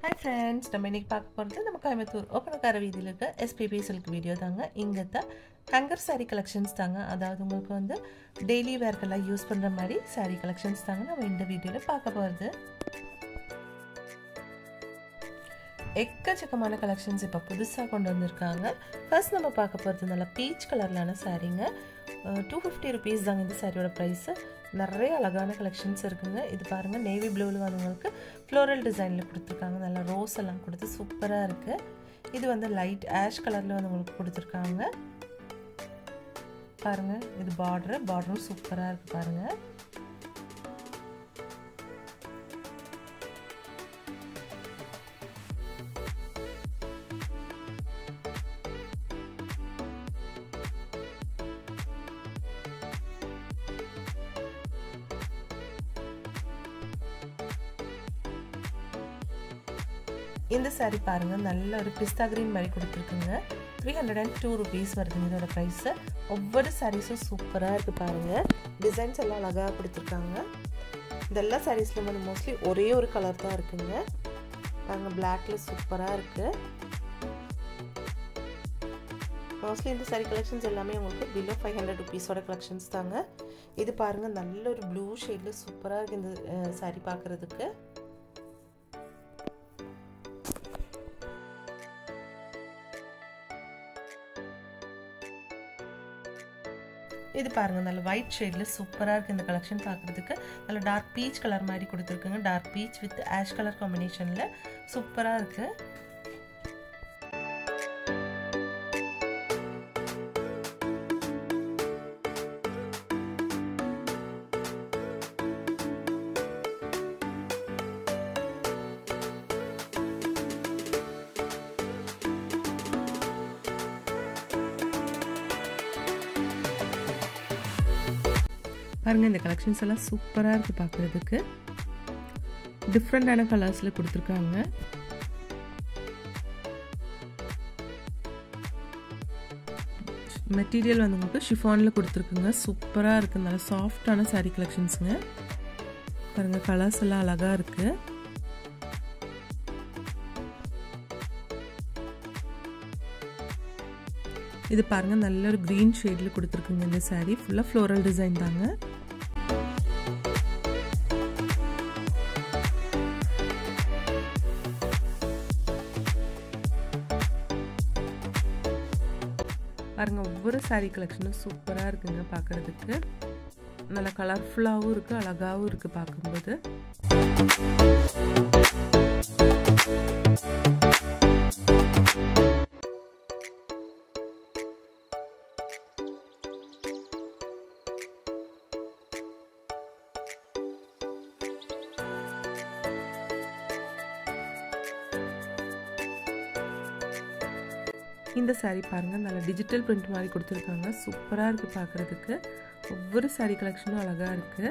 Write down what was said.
Hi friends, நம்ம இன்னைக்கு பார்க்க போறது நம்ம கோயம்புத்தூர் ஓப்பனக்கார வீதியில இருக்க SPP silk வீடியோ தாங்க. இங்க தான் ஹேங்கர் saree collections தாங்க. அதாவது உங்களுக்கு வந்து டெய்லி வேர்க்கெல்லாம் யூஸ் பண்ற மாதிரி saree collections தாங்க நம்ம இந்த வீடியோல பார்க்க போறது. எக்கச்சக்கமான கலெக்ஷன்ஸ் இப்போ புதுசாக கொண்டு வந்திருக்காங்க. ஃபர்ஸ்ட் நம்ம பார்க்க போகிறது நல்ல பீச் கலர்லான சாரீங்க. 250 rupees தாங்க இந்த சாரியோட ப்ரைஸு. நிறைய அழகான கலெக்ஷன்ஸ் இருக்குங்க. இது பாருங்கள், நேவி ப்ளூவில் வந்தவங்களுக்கு ஃப்ளோரல் டிசைனில் கொடுத்துருக்காங்க. நல்லா ரோஸ் எல்லாம் கொடுத்து சூப்பராக இருக்குது. இது வந்து லைட் ஆஷ் கலரில் வந்து உங்களுக்கு கொடுத்துருக்காங்க. பாருங்கள், இது பார்டரும் சூப்பராக இருக்குது பாருங்கள். இந்த சாரி பாருங்க, நல்ல ஒரு பிஸ்தா கிரீன் மாதிரி கொடுத்துருக்குங்க. 302 rupees வருதுங்க இதோட ப்ரைஸ். ஒவ்வொரு சாரீஸும் சூப்பராக இருக்குது பாருங்க. டிசைன்ஸ் எல்லாம் அழகாக கொடுத்துருக்காங்க. இதெல்லா சாரீஸ்லையும் வந்து மோஸ்ட்லி ஒரே ஒரு கலர் தான் இருக்குங்க. பாருங்க, பிளாக்ல சூப்பராக இருக்கு. மோஸ்ட்லி இந்த சாரீ கலெக்ஷன்ஸ் எல்லாமே உங்களுக்கு பிலோ 500 rupees கலெக்ஷன்ஸ் தாங்க. இது பாருங்க, நல்ல ஒரு ப்ளூ ஷேட்ல சூப்பராக இருக்கு இந்த சாரீ பார்க்கறதுக்கு. இது பாருங்க, நல்ல ஒயிட் ஷேட்ல சூப்பரா இருக்கு இந்த கலெக்ஷன் பார்க்கிறதுக்கு. நல்ல டார்க் பீச் கலர் மாதிரி கொடுத்துருக்குங்க. Dark peach with ash colour காம்பினேஷன்ல சூப்பரா இருக்கு. பாருங்க, இந்த கலெக்ஷன்ஸ் எல்லாம் சூப்பராக இருக்குது பார்க்குறதுக்கு. டிஃப்ரெண்டான கலர்ஸில் கொடுத்துருக்காங்க. மெட்டீரியல் வந்து உங்களுக்கு ஷிஃபானில் கொடுத்துருக்குங்க. சூப்பராக இருக்குது. நல்லா சாஃப்டான சாரீ கலெக்ஷன்ஸுங்க. பாருங்கள், கலர்ஸ் எல்லாம் அழகாக இருக்குது. இது பாருங்க, நல்ல ஒரு கிரீன் ஷேட்ல கொடுத்துருக்குங்க. இந்த சாரீ ஃபுல்லாக ஃப்ளோரல் டிசைன் தாங்க. பாருங்க, ஒவ்வொரு சாரீ கலெக்ஷனும் சூப்பராக இருக்குங்க பார்க்கறதுக்கு. நல்லா கலர்ஃபுல்லாகவும் இருக்குது, அழகாகவும் இருக்குது பார்க்கும்போது. இந்த சாரீ பாருங்க, நல்ல டிஜிட்டல் பிரிண்ட் மாதிரி கொடுத்துருக்காங்க. சூப்பராக இருக்குது பார்க்குறதுக்கு. ஒவ்வொரு சாரீ கலெக்ஷனும் அழகாக இருக்குது.